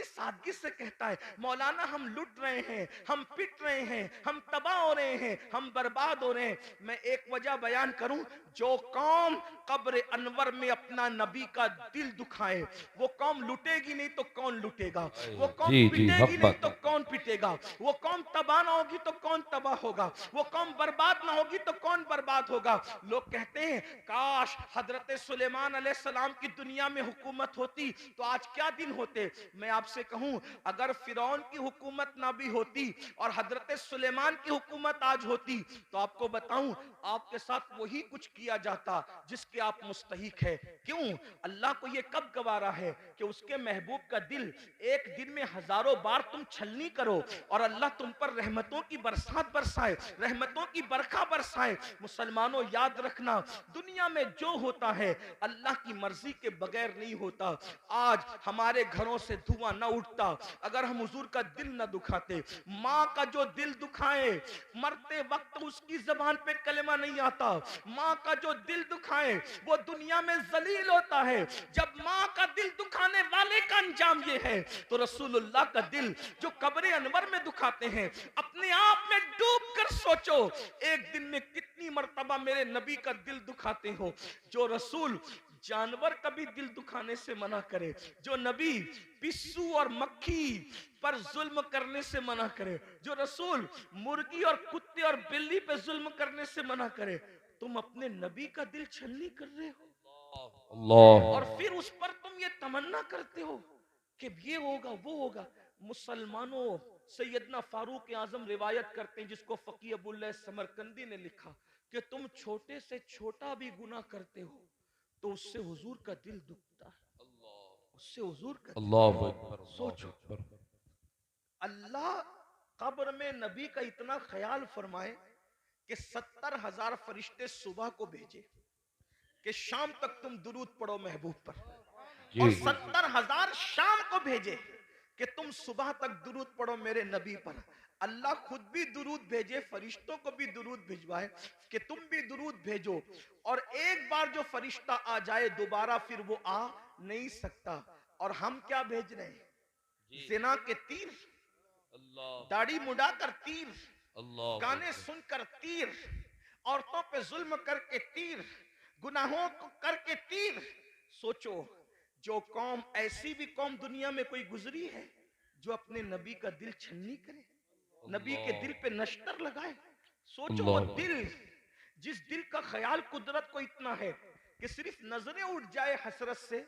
बड़ी सादगी से कहता है, मौलाना हम लुट रहे हैं, हम पिट रहे हैं, हम तबाह हो रहे हैं, हम बर्बाद हो रहे हैं। मैं एक वजह बयान करूं, जो कौम कब्र अनवर में अपना नबी का दिल दुखाए, वो कौम लुटेगी नहीं तो कौन लुटेगा, वो कौम जी जी, पिटेगी हक नहीं बात तो है। कौन पिटेगा, वो कौम तबाह ना होगी तो कौन तबाह होगा, वो कौम बर्बाद ना होगी तो कौन बर्बाद होगा। लोग कहते हैं काश हजरत सुलेमान अलैहिस्सलाम की दुनिया में हुकूमत होती तो आज क्या दिन होते। मैं आपसे कहूं, अगर फिरौन की हुकूमत ना भी होती और हजरत सुलेमान की हुकूमत आज होती, तो आपको बताऊं आपके साथ वही कुछ किया जाता जिसके आप मुस्तहिक है। क्यों? अल्लाह को यह कब गवारा है कि उसके महबूब का दिल एक दिन में हजारों बार तुम छलनी करो और अल्लाह तुम पर रहमतों की बरसात बरसाए, रहमतों की बरखा बरसाए। मुसलमानों याद रखना, दुनिया में जो होता है अल्लाह की मर्जी के बगैर नहीं होता। आज हमारे घरों से धुआं न उठता अगर हम हुजूर का दिल न दुखाते। माँ का जो दिल दुखाए, मरते वक्त उसकी जबान पे कलमा नहीं आता। माँ का जो दिल दुखाए वो दुनिया में जलील होता है। जब माँ का दिल दुखाने वाले का अंजाम ये है, तो रसूलुल्लाह का दिल जो कब्र अनवर में दुखाते हैं, अपने आप में डूब कर सोचो एक दिन में कितनी मर्तबा मेरे नबी का दिल दुखाते हो। जो रसूल जानवर का भी दिल दुखाने से मना करे, जो नबी पिस्सू और मक्खी पर जुल्म करने से मना करे, जो रसूल मुर्गी और कुत्ते और बिल्ली पे जुल्म करने से मना करे, तुम अपने नबी का दिल छलनी कर रहे हो अल्लाह। और फिर उस पर तुम ये तमन्ना करते हो कि ये होगा वो होगा। मुसलमानों, सैयदना फारूक आजम रिवायत करते हैं, जिसको फकीह अबुल्लाह समरकंदी ने लिखा, कि तुम छोटे से छोटा भी गुनाह करते हो तो उससे हुजूर का दिल दुखता है, उससे हुजूर का दिल। अल्लाहु अकबर, अल्लाहु सोचो, अकबर। अल्लाह कब्र में नबी का इतना ख्याल फरमाए कि 70,000 फरिश्ते सुबह को भेजे कि शाम तक तुम दुरूद पढ़ो महबूब पर, जी और जी। 70,000 शाम को भेजे कि तुम सुबह तक दुरूद पढ़ो मेरे नबी पर। अल्लाह खुद भी दुरूद भेजे, फरिश्तों को भी दुरूद भिजवाए कि तुम भी दुरूद भेजो। और एक बार जो फरिश्ता आ जाए दोबारा फिर वो आ नहीं सकता। और हम क्या भेज रहे हैं? जिना के तीर, दाढ़ी मुड़ाकर तीर, गाने सुनकर तीर, औरतों पे जुल्म करके तीर, गुनाहों को करके तीर। सोचो, जो कौम, ऐसी भी कौम दुनिया में कोई गुजरी है जो अपने नबी का दिल छन्नी करे, नबी के दिल पे नश्तर लगाए? सोचो, वो अल्लाह। दिल, जिस दिल का ख्याल कुदरत को इतना है कि सिर्फ नजरें उठ जाए हसरत से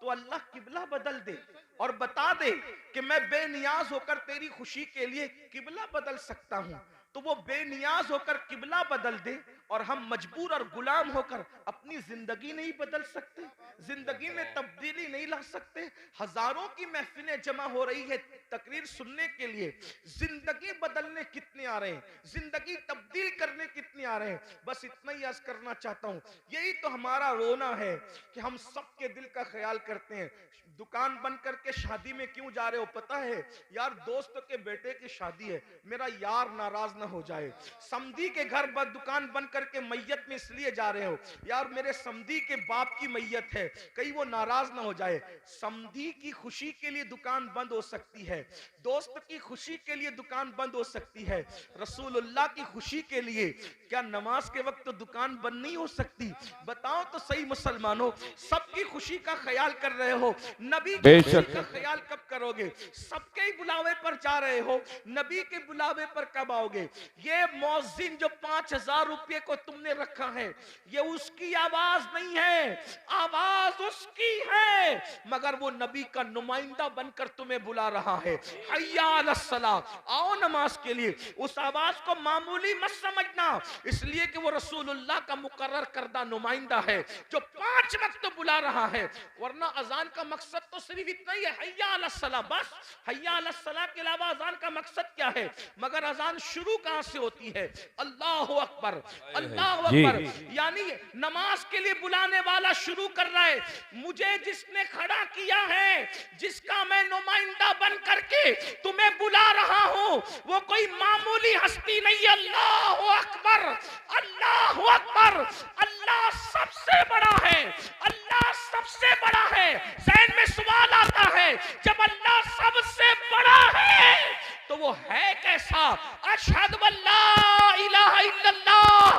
तो अल्लाह किबला बदल दे और बता दे कि मैं बेनियाज होकर तेरी खुशी के लिए किबला बदल सकता हूं, तो वो बेनियाज होकर किबला बदल दे और हम मजबूर और गुलाम होकर अपनी जिंदगी नहीं बदल सकते, जिंदगी में तब्दीली नहीं ला सकते। हजारों की महफिलें जमा हो रही है तकरीर सुनने के लिए, जिंदगी बदलने कितने आ रहे हैं, जिंदगी तब्दील करने कितने आ रहे हैं। बस इतना ही अर्ज करना चाहता हूं, यही तो हमारा रोना है कि हम सबके दिल का ख्याल करते हैं। दुकान बंद करके शादी में क्यों जा रहे हो? पता है यार, दोस्त के बेटे की शादी है, मेरा यार नाराज ना हो जाए। समधी के घर दुकान बंद करके मैयत में इसलिए जा रहे हो यार, मेरे समधी के बाप की मैयत है, कहीं वो नाराज ना हो जाए। समधी की खुशी के लिए दुकान बंद हो सकती है, दोस्त की खुशी के लिए दुकान बंद हो सकती है, रसूलुल्लाह की खुशी के लिए क्या नमाज के वक्त तो दुकान बंद नहीं हो सकती? बताओ तो सही मुसलमानों, सबकी खुशी का ख्याल कर रहे हो, नबी की खुशी बेशक। का ख्याल कब करोगे? सबके ही बुलावे पर जा रहे हो, नबी के बुलावे पर कब आओगे? ये मौजिन जो 5,000 रुपये को तुमने रखा है, ये उसकी आवाज नहीं है, आवाज उसकी है, मगर वो नबी का नुमाइंदा बनकर तुम्हें बुला रहा है। हय्या अलस सलाह, आओ नमाज के लिए। उस आवाज को मामूली मत समझना, इसलिए कि वो रसूलुल्लाह का मुकर्रर करदा नुमाइंदा है जो 5 वक्त बुला रहा है। वरना अजान का मकसद तो सिर्फ इतना ही है, हय्या अलस सलाह, बस। हय्या अलस सलाह के अलावा अजान का मकसद क्या है? मगर अजान शुरू कहां से होती है? अल्लाहु अकबर, अल्लाहु जी। अकबर, यानी नमाज के लिए बुलाने वाला शुरू कर रहा है। मुझे जिसने खड़ा किया है, जिसका मैं नुमाइंदा बन करके तुम्हें बुला रहा हूं, वो कोई मामूली हस्ती नहीं। अल्लाहु अकबर, अल्लाहु अकबर, अल्लाह सबसे बड़ा है, अल्लाह सबसे बड़ा है। ज़हन में सवाल आता है, जब अल्लाह सबसे तो वो है कैसा? अशहदु अल्ला इलाहा इल्लल्लाह,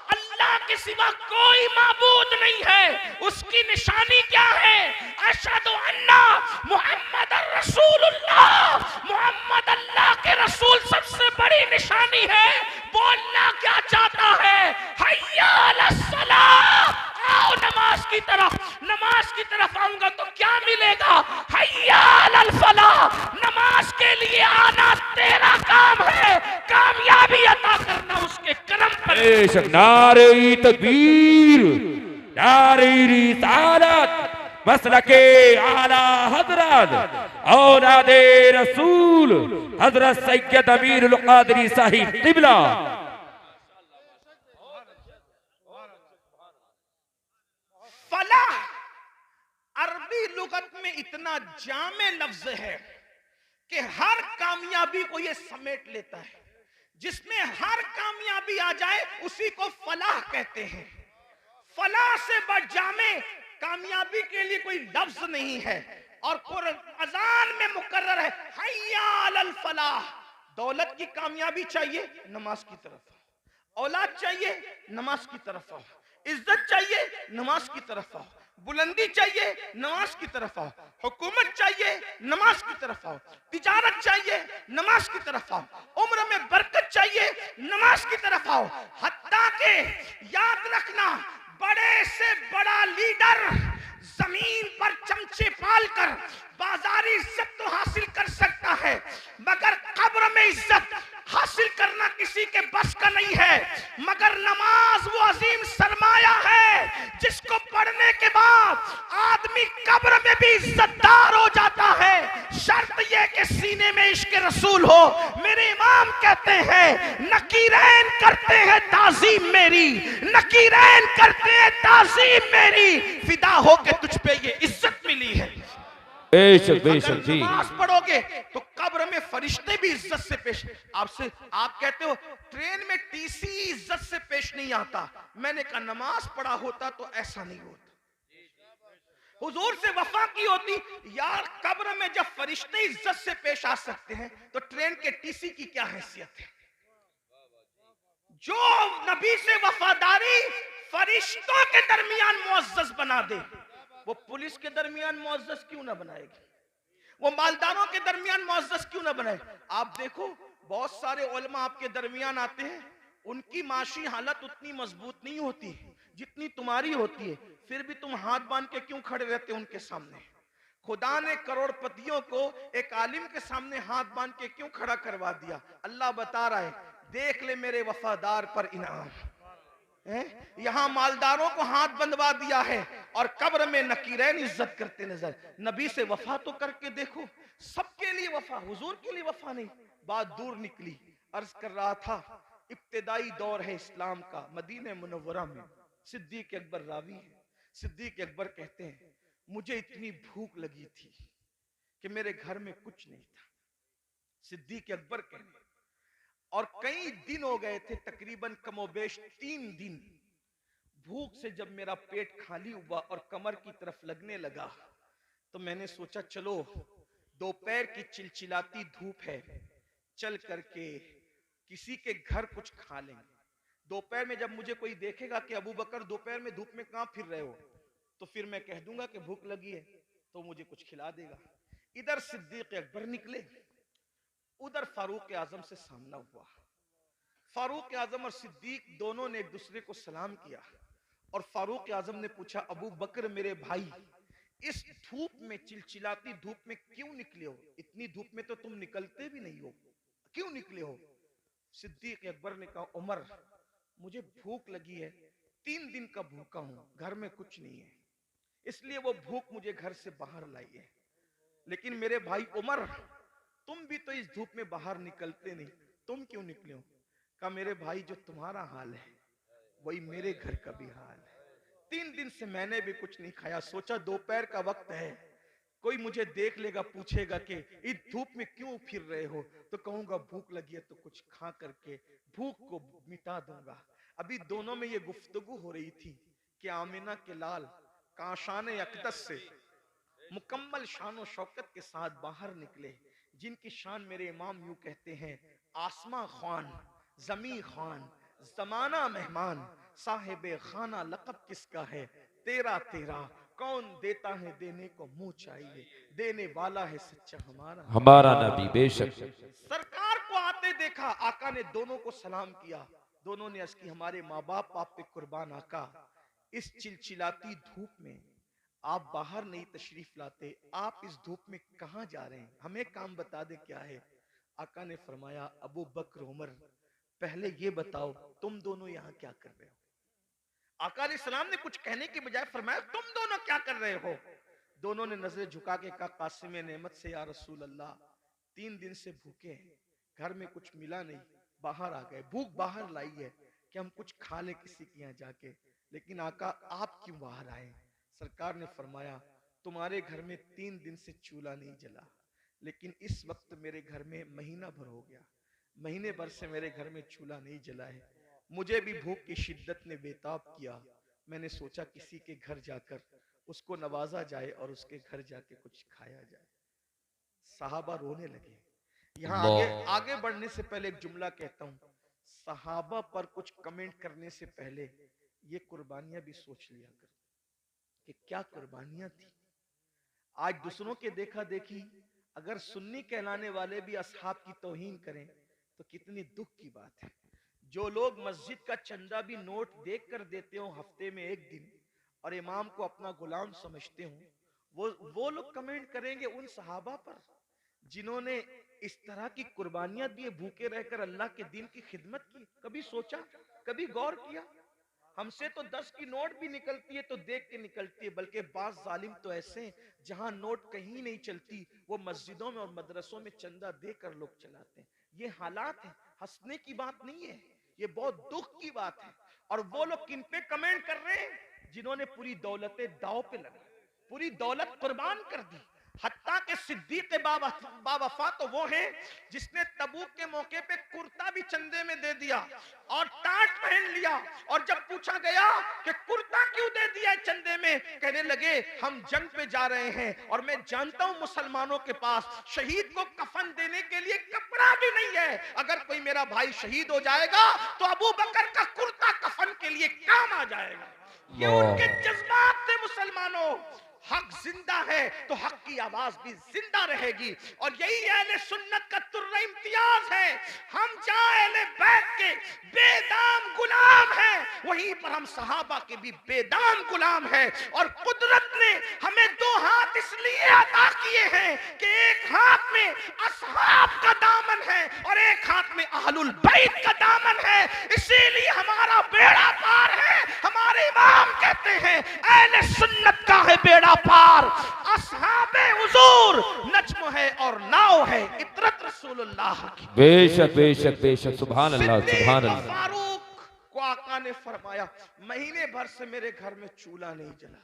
अल्लाह के सिवा कोई माबूद नहीं है। उसकी निशानी क्या है? अशहदु अन्ना मुहम्मद रसूलुल्लाह, मोहम्मद अल्लाह के रसूल सबसे बड़ी निशानी है। बोलना क्या चाहता है? हय्या अलस सलाह, आओ नमाज की तरफ। नमाज की तरफ आऊंगा तो क्या मिलेगा? हय्या अलल फलाह, नमाज के लिए आना तेरा काम है, कामयाबी अता करना उसके करम पर। बेशक नारे तकबीर, नारे रिसालत, मसलके आला हजरत औलादे रसूल हजरत सैयद अमीरुल कादरी साहिब क़िबला। फलाह अरबी लुगत में इतना जामे लफ्ज है कि हर कामयाबी को यह समेट लेता है। जिसमें हर कामयाबी आ जाए उसी को फलाह कहते हैं। फलाह से बढ़ जामे कामयाबी के लिए कोई लफ्ज नहीं है। और अजान में मुकर्रर है हय्या अलल फलाह। दौलत की कामयाबी चाहिए, नमाज की तरफ आओ। औलाद चाहिए, नमाज की तरफ आओ। इज्जत चाहिए, नमाज की तरफ आओ। बुलंदी चाहिए, नमाज की तरफ आओ। हुकूमत चाहिए, नमाज की तरफ आओ। तिजारत चाहिए, नमाज की तरफ आओ। उम्र में बरकत चाहिए, नमाज की तरफ आओ। हत्ता के याद रखना, बड़े से बड़ा लीडर जमीन पर चमचे पालकर बाजारी इज्जत तो हासिल कर सकता है, मगर कब्र में इज्जत हासिल करना किसी के बस का नहीं है। मगर नमाज वो अजीम सरमाया है जिसको पढ़ने के बाद आदमी कब्र में भी इज्जतदार हो जाता है। शर्त यह कि सीने में इश्क रसूल हो। मेरे इमाम कहते हैं नकीरैन करते हैं ताजीम मेरी, नकीरैन करते हैं ताजीम मेरी, फिदा हो के तुझ पे ये इज्जत मिली है। बेशक बेशक जी। नमाज पढ़ोगे तो कब्र में फरिश्ते भी इज्जत से पेश। आपसे आप कहते हो ट्रेन में टीसी इज्जत से पेश नहीं आता। मैंने कहा नमाज पढ़ा होता तो ऐसा नहीं होता। हुजूर से वफा की होती यार। कब्र में जब फरिश्ते इज्जत से पेश आ सकते हैं तो ट्रेन के टीसी की क्या हैसियत है? जो नबी से वफादारी फरिश्तों के दरमियान मुअज्जज बना दे, वो पुलिस के दरमियान मुअज्जज क्यों ना बनाएगी? वो मालदारों के दरमियान मुअज्जज क्यों ना बनाए? आप देखो बहुत सारे उलमा आपके दरमियान आते हैं, उनकी माशी हालत उतनी मजबूत नहीं होती जितनी तुम्हारी होती है, फिर भी तुम हाथ बांध के क्यों खड़े रहते हो उनके सामने? खुदा ने करोड़पतियों को एक आलिम के सामने हाथ बांध के क्यों खड़ा करवा दिया? अल्लाह बता रहा है देख ले मेरे वफादार पर इनाम। यहां मालदारों को हाथ बंधवा दिया है और कब्र में नकीरैन इज्जत करते नजर। नबी से वफा तो करके देखो। सबके लिए वफा, हुजूर के लिए वफा नहीं। बात दूर निकली। अर्ज कर रहा था इब्तिदाई दौर है इस्लाम का, मदीने मुनव्वरा में सिद्दीक अकबर रावी है। सिद्दीक अकबर कहते हैं मुझे इतनी भूख लगी थी कि मेरे घर में कुछ नहीं था। सिद्दीक अकबर कहते और कई दिन हो गए थे, तकरीबन कमोबेश 3 दिन। भूख से जब मेरा पेट खाली हुआ और कमर की तरफ लगने लगा तो मैंने सोचा चलो दोपहर की चिलचिलाती धूप है, चल करके किसी के घर कुछ खा लेंगे। दोपहर में जब मुझे कोई देखेगा कि अबू बकर दोपहर में धूप में कहां फिर रहे हो, तो फिर मैं कह दूंगा कि भूख लगी है तो मुझे कुछ खिला देगा। इधर सिद्दीक अकबर निकले, उधर फारूक आजम से सामना हुआ। फारूक आजम और सिद्दीक दोनों ने एक दूसरे को सलाम किया और फारूक आजम ने पूछा अबू बकर मेरे भाई, इस धूप में, चिलचिलाती धूप में क्यों निकले हो? इतनी धूप में तो तुम निकलते भी नहीं हो, क्यों निकले हो? सिद्दीक अकबर ने कहा उमर मुझे भूख लगी है, 3 दिन का भूखा हूं, घर में कुछ नहीं है, इसलिए वो भूख मुझे घर से बाहर लाई है। लेकिन मेरे भाई उमर तुम भी तो इस धूप में बाहर निकलते नहीं, तुम क्यों निकले हो? कहा मेरे भाई जो तुम्हारा हाल है वही मेरे घर का भी हाल है। 3 दिन से मैंने भी कुछ नहीं खाया, सोचा दोपहर का वक्त है, कोई मुझे देख लेगा, पूछेगा कि इस धूप में क्यों फिर रहे हो, तो कहूंगा भूख लगी है तो कुछ खा करके भूख को मिटा दूंगा। अभी दोनों में ये गुफ्तगू हो रही थी कि आमिना के लाल काशान अकदस से मुकम्मल शान और शौकत के साथ बाहर निकले, जिनकी शान मेरे इमाम यूं कहते हैं, आसमां खान, जमी खान, जमाना मेहमान, साहिबे खाना लक़ब किसका है, तेरा तेरा, कौन देता है देने को मुंह चाहिए, देने वाला है सच्चा हमारा हमारा नबी। बेशक सरकार को आते देखा, आका ने दोनों को सलाम किया। दोनों ने अर्ज की, हमारे माँ बाप आप पे कुर्बान आका, इस चिलचिलाती धूप में आप बाहर नहीं तशरीफ लाते, आप इस धूप में कहां जा रहे हैं, हमें काम बता दे क्या है। आका ने फरमाया, अबू बकर उमर, पहले ये बताओ तुम दोनों यहाँ क्या कर रहे हो। आका अलैहिस्सलाम ने कुछ कहने के बजाय फरमाया, तुम दोनों क्या कर रहे हो। दोनों ने नजरें झुका के कहा, कासिम नेमत से या रसूल अल्लाह, 3 दिन से भूखे हैं, घर में कुछ मिला नहीं, बाहर आ गए, भूख बाहर लाई है कि हम कुछ खा ले किसी के यहाँ जाके, लेकिन आका आप क्यों बाहर आए। सरकार ने फरमाया, तुम्हारे घर में 3 दिन से चूल्हा नहीं जला, लेकिन इस वक्त मेरे घर में महीना भर हो गया, महीने भर से मेरे घर में चूल्हा नहीं जला है, मुझे भी भूख की शिद्दत ने बेताब किया, मैंने सोचा किसी के घर जाकर उसको नवाजा जाए और उसके घर जाके कुछ खाया जाए। सहाबा रोने लगे। यहाँ आगे बढ़ने से पहले एक जुमला कहता हूँ, सहाबा पर कुछ कमेंट करने से पहले ये कुर्बानियां भी सोच लिया करो कि क्या कुर्बानियां थी। आज दूसरों के देखा देखी अगर सुन्नी कहलाने वाले भी असहाब की तौहीन करें तो कितनी दुख की बात है। जो लोग मस्जिद का चंदा भी नोट देख कर देते हो हफ्ते में एक दिन और इमाम को अपना गुलाम समझते हो, वो लोग कमेंट करेंगे उन सहाबा पर जिन्होंने इस तरह की कुर्बानियां दी, भूखे रहकर अल्लाह के दिन की खिदमत की। कभी सोचा, कभी गौर किया। हमसे तो 10 की नोट भी निकलती है तो देख के निकलती है, बल्कि बाज जालिम तो ऐसे जहां नोट कहीं नहीं चलती वो मस्जिदों में और मदरसों में चंदा देकर लोग चलाते हैं। ये हालात है, हंसने की बात नहीं है, ये बहुत दुख की बात है। और वो लोग किन पे कमेंट कर रहे हैं, जिन्होंने पूरी दौलतें दाव पे लगा, पूरी दौलत कुर्बान कर दी। हत्ता के सिद्दीक बावफा तो वो है जिसने तबूक के मौके पे कुर्ता भी चंदे में दे दिया और टाट पहन लिया, और जब पूछा गया कि कुर्ता क्यों दे दिया चंदे में, कहने लगे हम जंग पे जा रहे हैं और मैं जानता हूं मुसलमानों के पास शहीद को कफन देने के लिए कपड़ा भी नहीं है, अगर कोई मेरा भाई शहीद हो जाएगा तो अबू बकर का कुर्ता कफन के लिए काम आ जाएगा। ये उनके जज्बात थे। मुसलमानों, हक जिंदा है तो हक की आवाज भी जिंदा रहेगी, और यही अहले सुन्नत का तुर्रा इम्तियाज है। हम जहां अहले बैत के बेदाम गुलाम हैं, वहीं पर हम सहाबा के भी बेदाम गुलाम हैं। और कुदरत ने हमें 2 हाथ इसलिए अता किए हैं कि एक हाथ में असहाब का दामन है और एक हाथ में अहलुल बैत का दामन है, इसीलिए हमारा बेड़ा पार है। हमारे इमाम कहते हैं अहले सुन्नत का है बेड़ा पार, असहाबे हुजूर नज्म है और नाव है इतरत रसूलुल्लाह की। बेशक बेशक बेशक, सुभान अल्लाह सुभान अल्लाह। फारूक को आका ने फरमाया, महीने भर से मेरे घर में चूल्हा नहीं जला,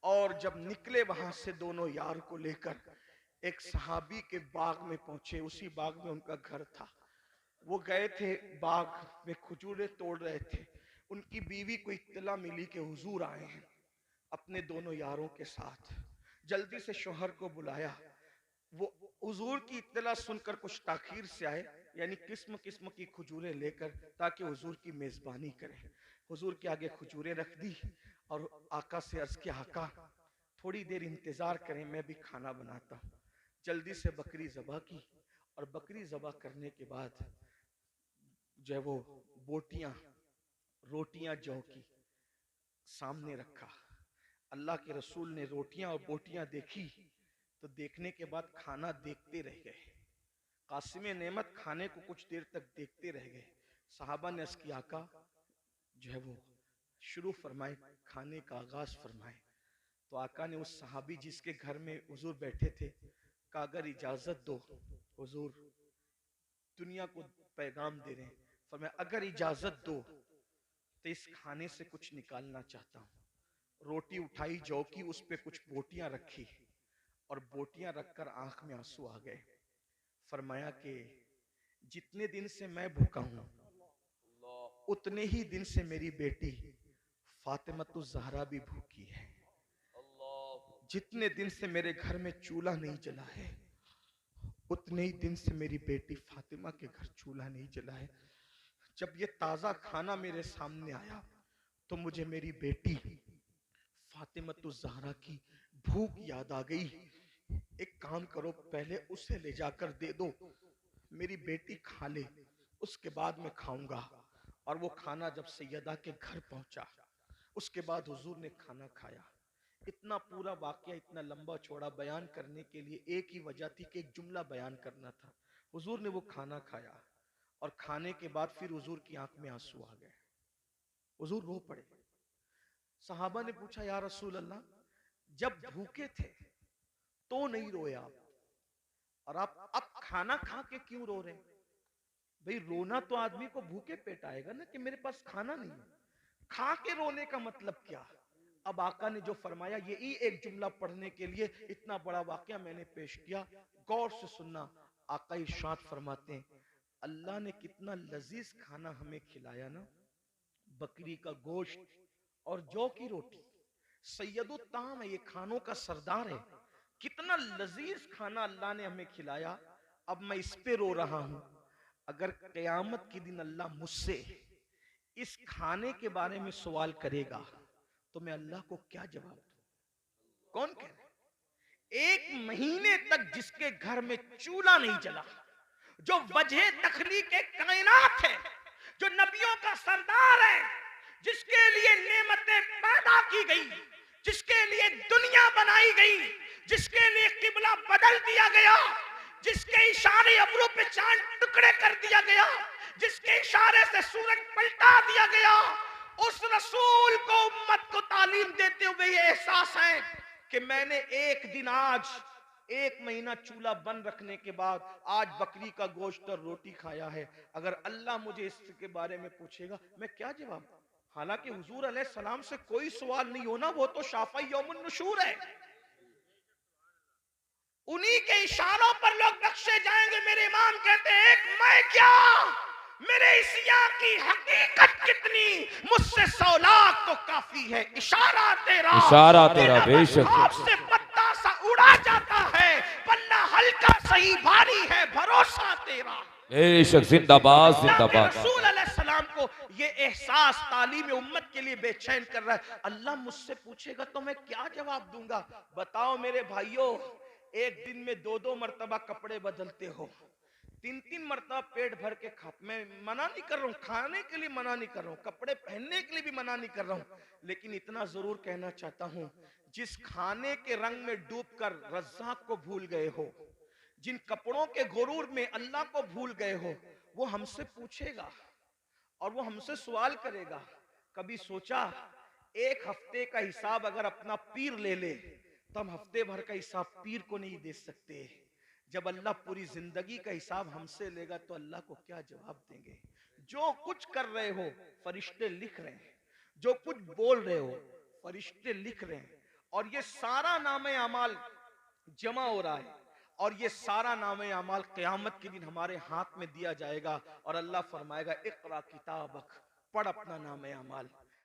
और जब निकले वहां से दोनों यार को लेकर एक सहाबी के बाग में पहुंचे, उसी बाग में उनका घर था। वो गए थे बाग में, खजूरें तोड़ रहे थे। उनकी बीवी को इत्तला मिली कि हुजूर आए हैं अपने दोनों यारों के साथ। जल्दी से शोहर को बुलाया। वो हुजूर की इत्तला सुनकर कुछ ताखीर से आए, यानी किस्म किस्म की खजूरें लेकर, ताकि हुजूर की मेजबानी करें। हुजूर के आगे खजूरें रख दी और आका से अर्ज किया, आका थोड़ी देर इंतजार करें, मैं भी खाना बनाता हूँ। जल्दी से बकरी ज़बह की, और बकरी ज़बह करने के बाद जो है वो बोटियां रोटियां जौ की सामने रखा। अल्लाह के रसूल ने रोटियां और बोटियां देखी तो देखने के बाद खाना देखते रह गए। कासिम नेमत खाने को कुछ देर तक देखते रह गए। सहाबा ने अर्ज़ किया, आका जो है वो शुरू फरमाए, खाने का आगाज फरमाए। तो आका ने उस सहाबी जिसके घर में हुजूर बैठे थे कहा, अगर इजाजत दो, हुजूर दुनिया को पैगाम दे रहे हैं। फरमाया, अगर इजाजत दो तो इस खाने से कुछ निकालना चाहता हूँ। रोटी उठाई जौ की, उस पे कुछ बोटियां रखी और बोटियां रखकर आंख में आंसू आ गए। फरमाया कि जितने दिन से मैं भूखा हूं उतने ही दिन से मेरी बेटी फातिमा तो ज़हरा भी भूखी है। जितने दिन से मेरे घर में चूल्हा नहीं जला है, उतने ही दिन से मेरी बेटी फातिमा के घर चूल्हा नहीं जला है। जब ये ताजा खाना मेरे सामने आया तो मुझे मेरी बेटी फातिमा ज़हरा की भूख याद आ गई। एक काम करो, पहले उसे ले जाकर दे दो, मेरी बेटी खा ले, उसके बाद मैं खाऊंगा। और वो खाना जब सैयदा के घर पहुंचा, उसके बाद हुजूर ने खाना खाया। इतना पूरा वाकया इतना लंबा चौड़ा बयान करने के लिए एक ही वजह थी कि एक जुमला बयान करना था। हुजूर ने वो खाना खाया और खाने के बाद फिर हुजूर की आंख में आंसू आ गए, हुजूर रो पड़े। सहाबा ने पूछा, या रसूल अल्लाह, जब भूखे थे तो नहीं रोए आप, और आप अब खाना खा के क्यों रो रहे? भाई रोना तो आदमी को भूखे पेट आएगा ना, कि मेरे पास खाना नहीं है। खा के रोने का मतलब क्या? अब आका ने जो फरमाया, यही एक जुमला पढ़ने के लिए इतना बड़ा वाकया मैंने पेश किया। गौर से सुनना। आका इरशाद फरमाते हैं, अल्लाह ने कितना लजीज खाना हमें खिलाया ना, बकरी का गोश्त और जौ की रोटी। सैयदुत ताम है, ये खानों का सरदार है। कितना लजीज खाना अल्लाह ने हमें खिलाया। अब मैं इस पे रो रहा हूं। अगर क़यामत के दिन अल्लाह मुझसे इस खाने के बारे में सवाल करेगा तो मैं अल्लाह को क्या जवाब दूं? कौन कह रहा है? 1 महीने तक जिसके घर में चूल्हा नहीं जला, जो वजह तखलीक कायनात है, जो नबियों का सरदार है, जिसके लिए नेमतें पैदा की गई, जिसके लिए दुनिया बनाई गई, जिसके लिए किबला बदल दिया गया, जिसके इशारे अब्रों पे चांद टुकड़े कर दिया गया, जिसके इशारे से सूरज पलटा दिया गया, उस रसूल को उम्मत को तालीम देते हुए ये एहसास है कि मैंने एक दिन, आज 1 महीना चूल्हा बंद रखने के बाद आज बकरी का गोश्त और रोटी खाया है। अगर अल्लाह मुझे इसके बारे में पूछेगा, मैं क्या जवाब? हालांकि हुजूर अलैहिस्सलाम से कोई सवाल नहीं होना, वो तो शाफ़ई यौमुन नुशूर है। उन्हीं के इशारों पर लोग बख्शे जाएंगे। मेरे इमाम कहते हैं, एक मैं क्या, मेरे इसिया की हकीकत कितनी, मुझसे 100 लाख तो काफी है। इशारा तेरा बेशक से पत्ता सा उड़ा जाता है, पन्ना हल्का सही भारी है, भरोसा तेरा बेशक। जिंदाबाद जिंदाबाद। रसूल अलैहिस्सलाम को ये एहसास तालीम उम्मत के लिए बेचैन कर रहा है। अल्लाह मुझसे पूछेगा तो मैं क्या जवाब दूंगा? बताओ मेरे भाइयों, एक दिन में 2-2 मरतबा कपड़े बदलते हो, 3-3 मरतबा पेट भर के खा। मैं मना नहीं कर रहा हूँ, खाने के लिए मना नहीं कर रहा हूँ, कपड़े पहनने के लिए भी मना नहीं कर रहा हूँ, लेकिन इतना जरूर कहना चाहता हूँ, जिस खाने के रंग में डूबकर रज़्ज़ाक़ को भूल गए हो, जिन कपड़ों के गुरूर में अल्लाह को भूल गए हो, वो हमसे पूछेगा और वो हमसे सवाल करेगा। कभी सोचा, 1 हफ्ते का हिसाब अगर अपना पीर ले ले तो हम हफ्ते भर का हिसाब पीर को नहीं दे सकते। जब अल्लाह पूरी जिंदगी का हिसाब हमसे लेगा तो अल्लाह को क्या जवाब देंगे? जो कुछ कर रहे हो फरिश्ते लिख रहे हैं, जो कुछ बोल रहे हो फरिश्ते लिख रहे हैं, और ये सारा नामे अमाल जमा हो रहा है, और ये सारा नामे अमाल क़यामत के दिन हमारे हाथ में दिया जाएगा। और अल्लाह फरमाएगा, इक़रा किताबक, पढ़ अपना नामे अमाल।